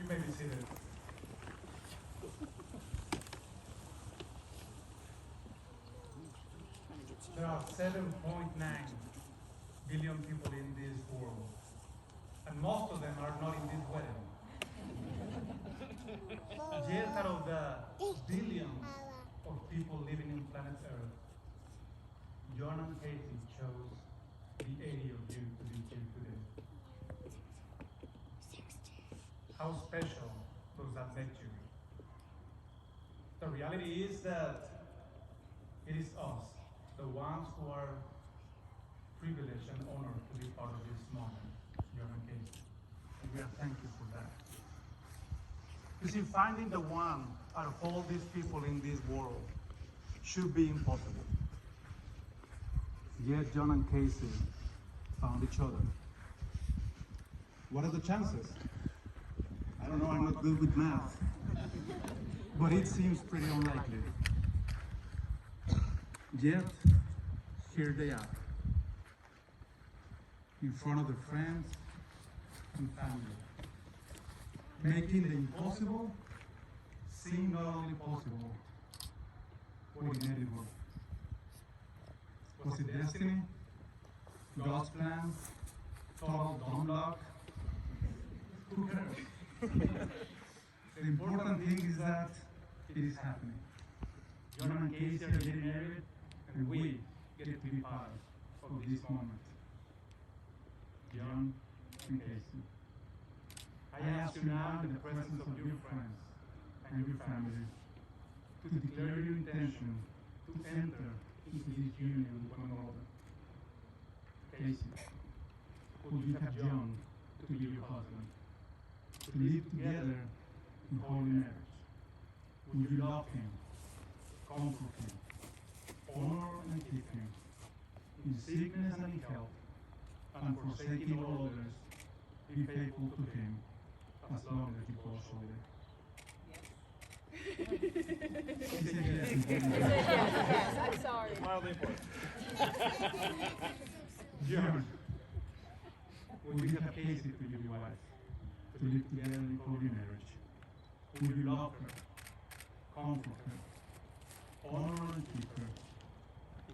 may be seated. There are 7.9 billion people in this world, and most of them are not in this wedding. Yet out of the billions of people living in planet Earth, John and Casey chose the 80 of you to be here today. How special does that make you? The reality is that it is us, the ones who are privileged and honored to be part of this moment, John and Casey. And we are thankful for that. You see, finding the one out of all these people in this world should be impossible. Yet John and Casey found each other. What are the chances? I don't know, I'm not good with math, but it seems pretty unlikely. Yet, here they are, in front of their friends and family, making the impossible seem not only possible, but inevitable. Was it destiny? God's plan? Total dumb luck? Who cares? The important thing is that it is happening. John and Casey are getting married, and we get to be part of this moment. John and Casey. I ask you now in the presence of your friends and your family to declare your intention to enter into this union with one another. Casey, will you have John to be your husband? To live together in holy marriage? Will you love him, comfort him, honor and keep him, in sickness and in health, and forsaking all others, be faithful to him, as long as you both shall live? He said yes. Yes, I'm sorry. Mildly important. John, will you have Casey to be your wife, to live together in holy marriage? Will you love her, comfort her, honor and keep her,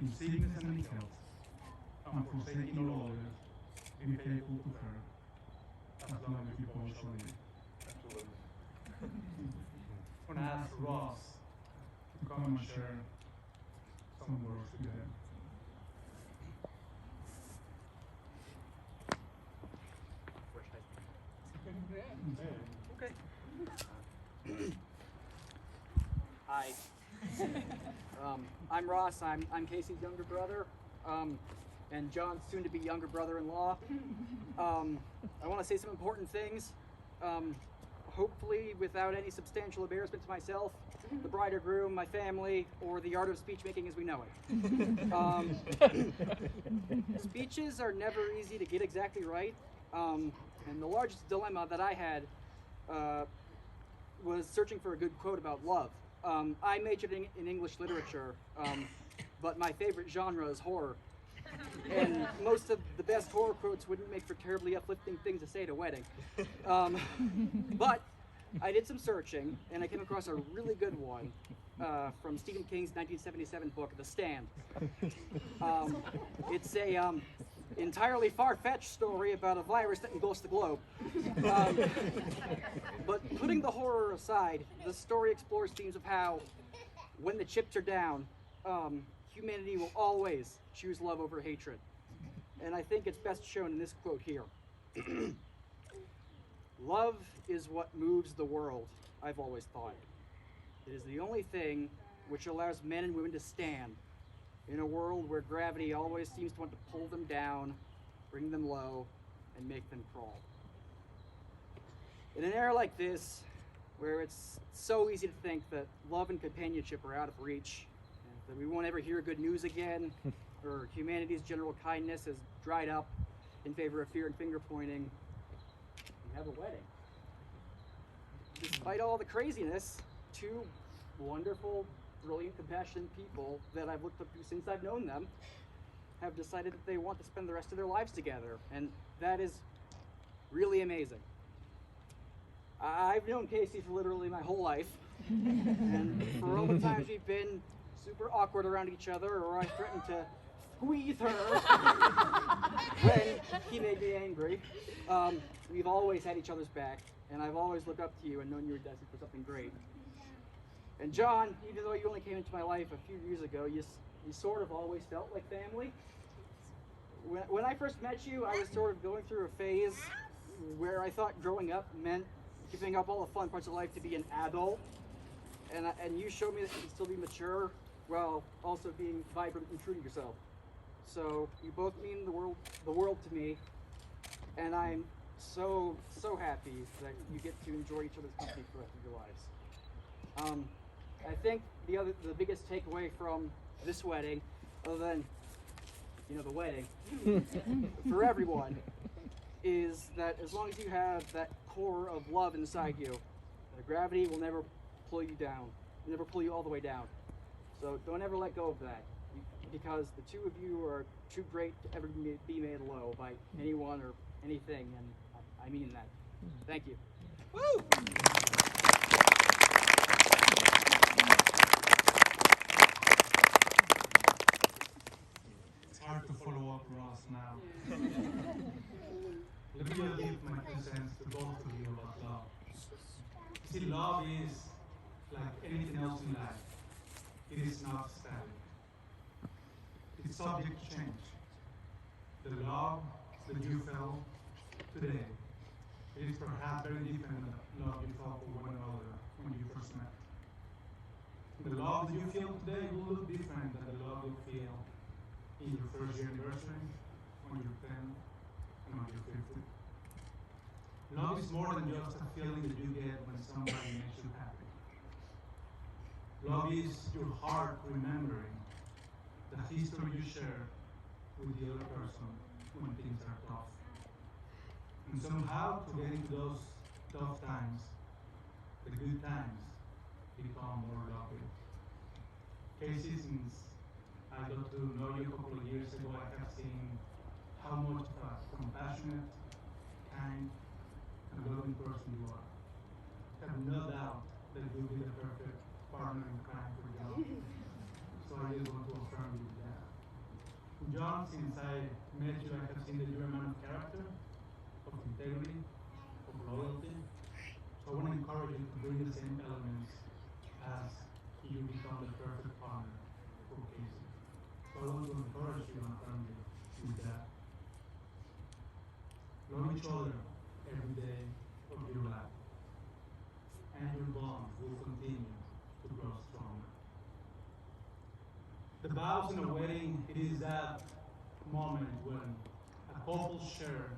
in sickness and in health, and forsaking all others, be faithful to her, as long as you both shall live? Absolutely. I'm going to ask Ross to come and share some words together. Okay. Hi. I'm Ross. I'm Casey's younger brother, and John's soon-to-be younger brother-in-law. I want to say some important things. Hopefully, without any substantial embarrassment to myself, the bride or groom, my family, or the art of speech making as we know it. Speeches are never easy to get exactly right, and the largest dilemma that I had was searching for a good quote about love. I majored in English literature, but my favorite genre is horror. And most of the best horror quotes wouldn't make for terribly uplifting things to say at a wedding. But I did some searching, and I came across a really good one from Stephen King's 1977 book, The Stand. It's a entirely far-fetched story about a virus that engulfs the globe. But putting the horror aside, the story explores themes of how, when the chips are down, humanity will always choose love over hatred. And I think it's best shown in this quote here. Love is what moves the world, I've always thought. It is the only thing which allows men and women to stand in a world where gravity always seems to want to pull them down, bring them low, and make them crawl. In an era like this, where it's so easy to think that love and companionship are out of reach, and that we won't ever hear good news again, or humanity's general kindness has dried up in favor of fear and finger pointing, we have a wedding. Despite all the craziness, two wonderful, brilliant, compassionate people that I've looked up to since I've known them have decided that they want to spend the rest of their lives together, and that is really amazing. I've known Casey for literally my whole life, and for all the times we've been super awkward around each other, or I threatened to squeeze her when he made me angry, we've always had each other's back, and I've always looked up to you and known you were destined for something great. And John, even though you only came into my life a few years ago, you sort of always felt like family. When I first met you, I was sort of going through a phase where I thought growing up meant giving up all the fun parts of life to be an adult, and you showed me that you can still be mature while also being vibrant and true to yourself. So you both mean the world to me, and I'm so happy that you get to enjoy each other's company for the rest of your lives. I think the biggest takeaway from this wedding, other than the wedding, for everyone, is that as long as you have that core of love inside you, the gravity will never pull you down, never pull you all the way down. So don't ever let go of that, because the two of you are too great to ever be made low by anyone or anything, and I mean that. Thank you. Woo! It's hard to follow up Ross now. Let me give my 2 cents to both of you about love. See, love is like anything else in life. It is not static. It's subject to change. The love that you felt today, it is perhaps very different than the love you felt for one another when you first met. The love that you feel today will look different than the love you feel in your first year anniversary, when you're 10, and when you're 50. Love is more than just a feeling that you get when somebody makes you happy. Love is your heart remembering the history you share with the other person when things are tough. And somehow, to get into those tough times, the good times become more lovely. Casey, since I got to know you a couple of years ago, I have seen how much of a compassionate, kind, and loving person you are. I have no doubt that you'll be the perfect partner in crime for John. So I just want to affirm you with that. John, since I met you, I have seen that you're a man of character, of integrity, of loyalty. So I want to encourage you to bring the same elements as you become the perfect partner for Casey. So I want to encourage you and affirm you with that. Love each other every day of your life, and your bond will continue to grow stronger. The vows in a wedding, it is that moment when a couple share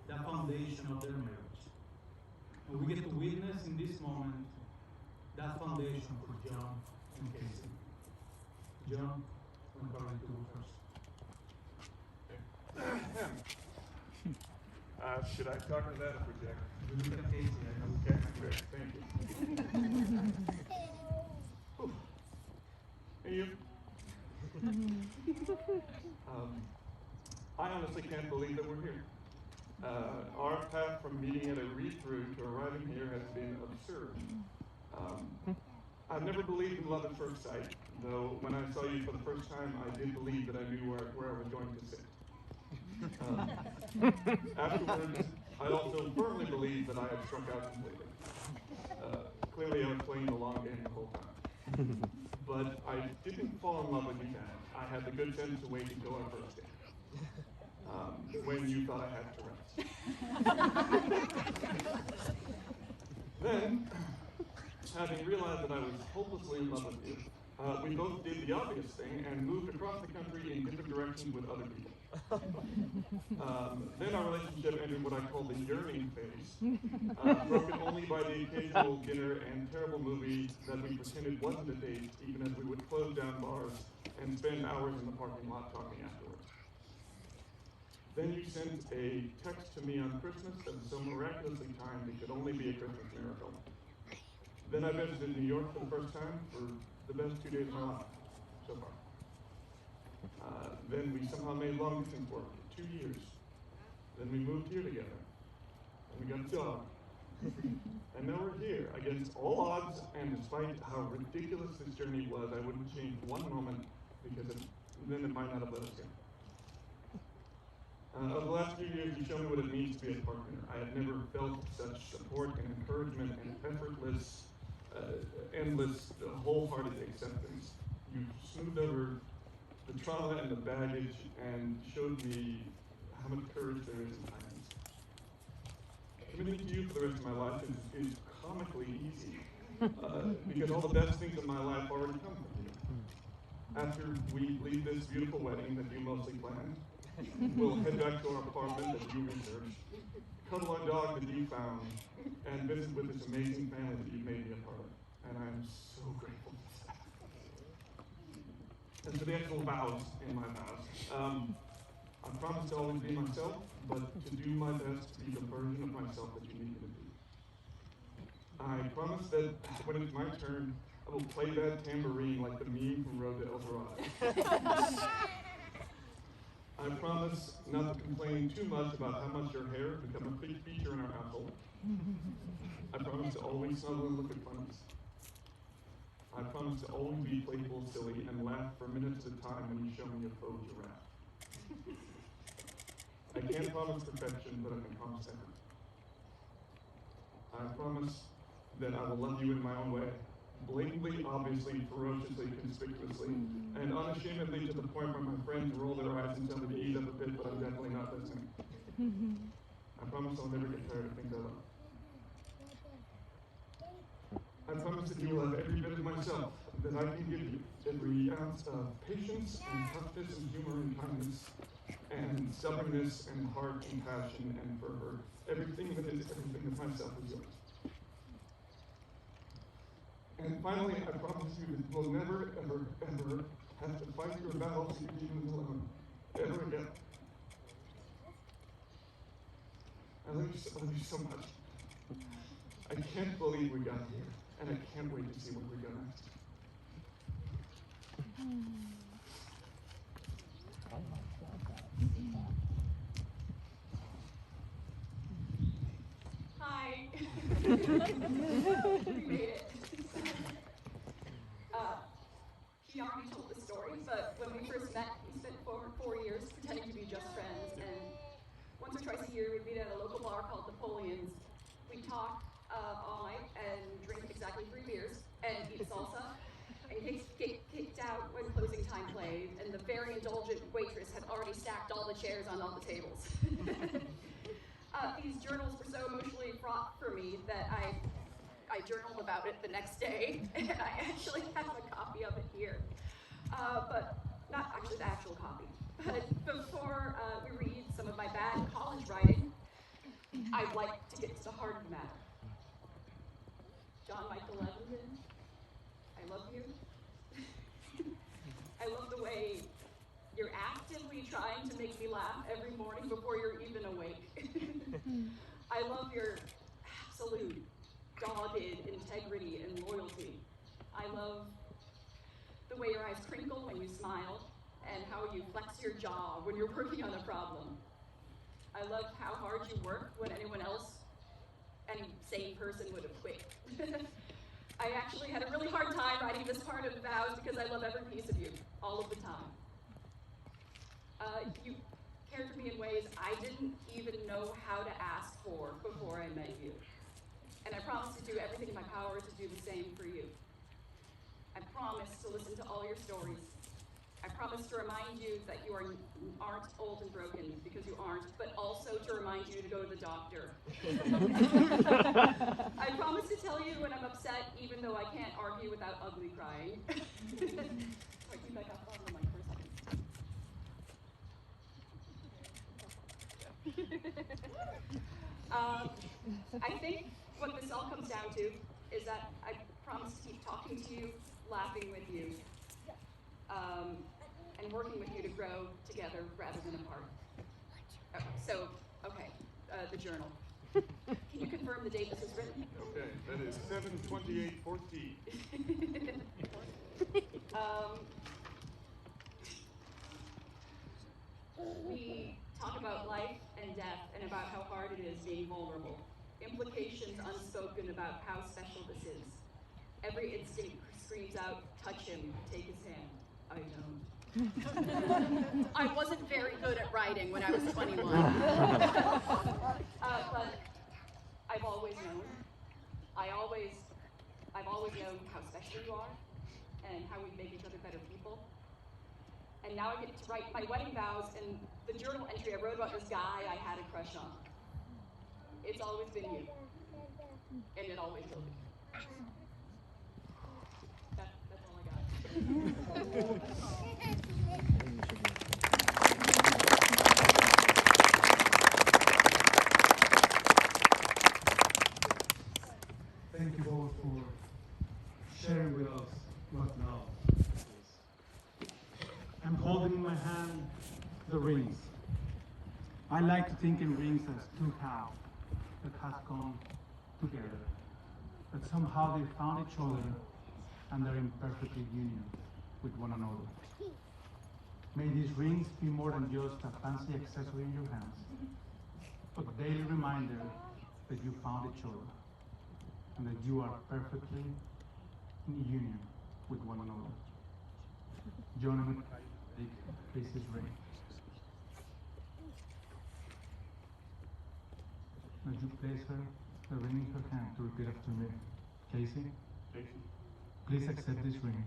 the foundation of their marriage. And we get to witness in this moment that foundation for John and Casey. John, I'm going to go first. Should I talk to that or project? You look at Casey, I know. Okay, great, thank you. Hey, you. I honestly can't believe that we're here. Our path from meeting at a read-through to arriving here has been absurd. I've never believed in love at first sight, though when I saw you for the first time, I did believe that I knew where I was going to sit. Afterwards, I also firmly believed that I had struck out completely. Clearly, I was playing the long game the whole time. But I didn't fall in love with you then. I had the good sense to wait until our first date. When you thought I had Tourette's. Then, having realized that I was hopelessly in love with you, we both did the obvious thing and moved across the country in different directions with other people. Then our relationship entered what I call the yearning phase, broken only by the occasional dinner and terrible movie that we pretended wasn't a date, even as we would close down bars and spend hours in the parking lot talking afterwards. Then you sent a text to me on Christmas that was so miraculously timed it could only be a Christmas miracle. Then I visited New York for the first time for the best 2 days of my life, so far. Then we somehow made long distance work, 2 years. Then we moved here together. And we got a dog, And now we're here, against all odds, and despite how ridiculous this journey was, I wouldn't change one moment, because then it might not have let us go. Over the last few years, you've shown me what it means to be a partner. I have never felt such support and encouragement and effortless, endless, wholehearted acceptance. You've smoothed over the trauma and the baggage and showed me how much courage there is in kindness. Committing to you for the rest of my life is comically easy, because all the best things in my life already come from you. After we leave this beautiful wedding that you mostly planned, we'll head back to our apartment that you researched, cuddle our dog that you found, and visit with this amazing family that you've made me a part of. And I'm so grateful for that. And for the actual vows in my vows, I promise to always be myself, but to do my best to be the version of myself that you need me to be. I promise that when it's my turn, I will play that tambourine like the meme from Road to El Dorado. I promise not to complain too much about how much your hair has become a big feature in our household. I promise to always snuggle and look at funnies. I promise to always be playful, silly, and laugh for minutes at a time when you show me a faux giraffe. I can't promise perfection, but I can promise effort. I promise that I will love you in my own way, blatantly, obviously, ferociously, conspicuously, and unashamedly to the point where my friends roll their eyes and tell me to ease up a bit, but I'm definitely not listening. I promise I'll never get tired of things I love. I promise that you will have every bit of myself that I can give you, every ounce of patience and toughness and humor and kindness, and stubbornness and heart and passion and fervor. Everything that is everything of myself is yours. And finally, I promise you that you will never, ever, ever have to fight your battles and demons alone, ever again. I love you so much. I can't believe we got here, and I can't wait to see where we go next. Hi. We made it. He already told the story, but when we first met, we spent 4 years pretending to be just friends, and once or twice a year we'd meet at a local bar called Napoleon's. We'd talk all night and drink exactly 3 beers and eat salsa and get kicked out when closing time played, and the very indulgent waitress had already stacked all the chairs on all the tables. These journals were so emotionally fraught for me that I journaled about it the next day, and I actually have a copy of it here. But not actually the actual copy. But before we read some of my bad college writing, I'd like to get to the heart of the matter. John Michael Levenden, I love you. I love the way you're actively trying to make me laugh every morning before you're even awake. I love your absolute dogged integrity and loyalty. I love the way your eyes crinkle when you smile and how you flex your jaw when you're working on a problem. I love how hard you work when anyone else, any sane person, would have quit. I actually had a really hard time writing this part of the vows because I love every piece of you, all of the time. You cared for me in ways I didn't even know how to ask for before I met you. And I promise to do everything in my power to do the same for you. I promise to listen to all your stories. I promise to remind you that you aren't old and broken, because you aren't, but also to remind you to go to the doctor. I promise to tell you when I'm upset, even though I can't argue without ugly crying. Wait, you back up on the mic for a second. I think what this all comes down to is that I promise to keep talking to you, laughing with you, and working with you to grow together rather than apart. The journal. Can you confirm the date this was written? Okay, that is 7/28/14. We talk about life and death and about how hard it is being vulnerable. Implications is unspoken about how special this is. Every instinct screams out, touch him, take his hand. I don't. I wasn't very good at writing when I was 21. But I've always known. I've always known how special you are and how we make each other better people. And now I get to write my wedding vows and the journal entry I wrote about this guy I had a crush on. It's always been you. And it always will be. That's all I got. Thank you both for sharing with us what love is. I'm holding in my hand the rings. I like to think in rings as two paths that have come together, that somehow they found each other and they're in perfect union with one another. May these rings be more than just a fancy accessory in your hands, but a daily reminder that you found each other and that you are perfectly in union with one another. John, I'm going to take Casey's ring. As you place the ring in her hand to repeat after me. Casey, please accept this ring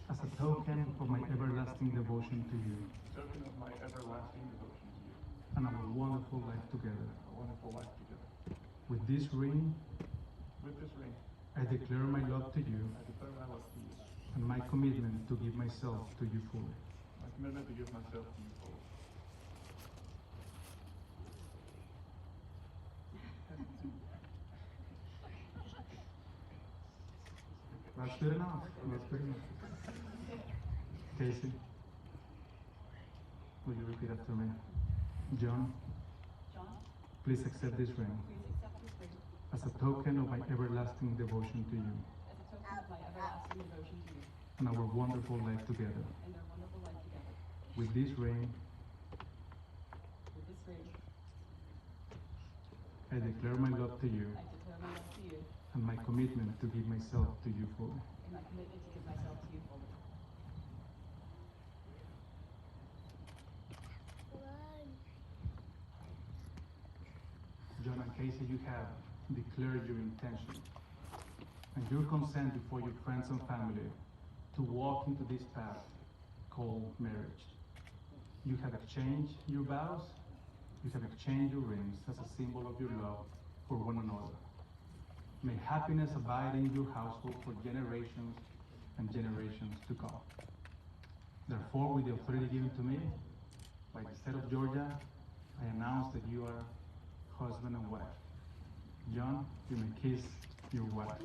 as a token of my everlasting devotion to you and our wonderful life together. With this ring, I declare my love to you and my commitment to give myself to you fully. That's good enough. That's good enough. Casey, will you repeat after me? John, please accept this ring as a token of my everlasting devotion to you and our wonderful life together. With this ring, I declare my love to you and my commitment to give myself to you fully. John and Casey, you have declared your intention and your consent before your friends and family to walk into this path called marriage. You have exchanged your vows, you have exchanged your rings as a symbol of your love for one another. May happiness abide in your household for generations and generations to come. Therefore, with the authority given to me by the state of Georgia, I announce that you are husband and wife. John, you may kiss your wife.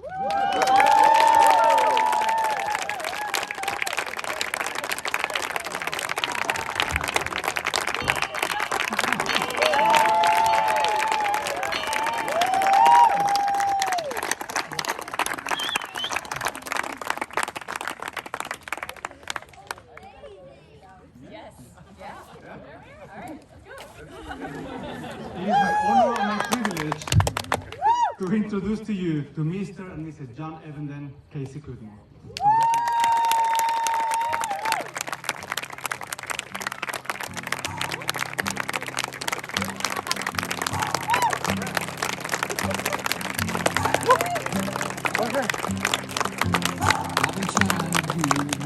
It is my honor and my privilege to introduce to you to Mr. and Mrs. John Evenden, Casey Goodmore. I've been trying to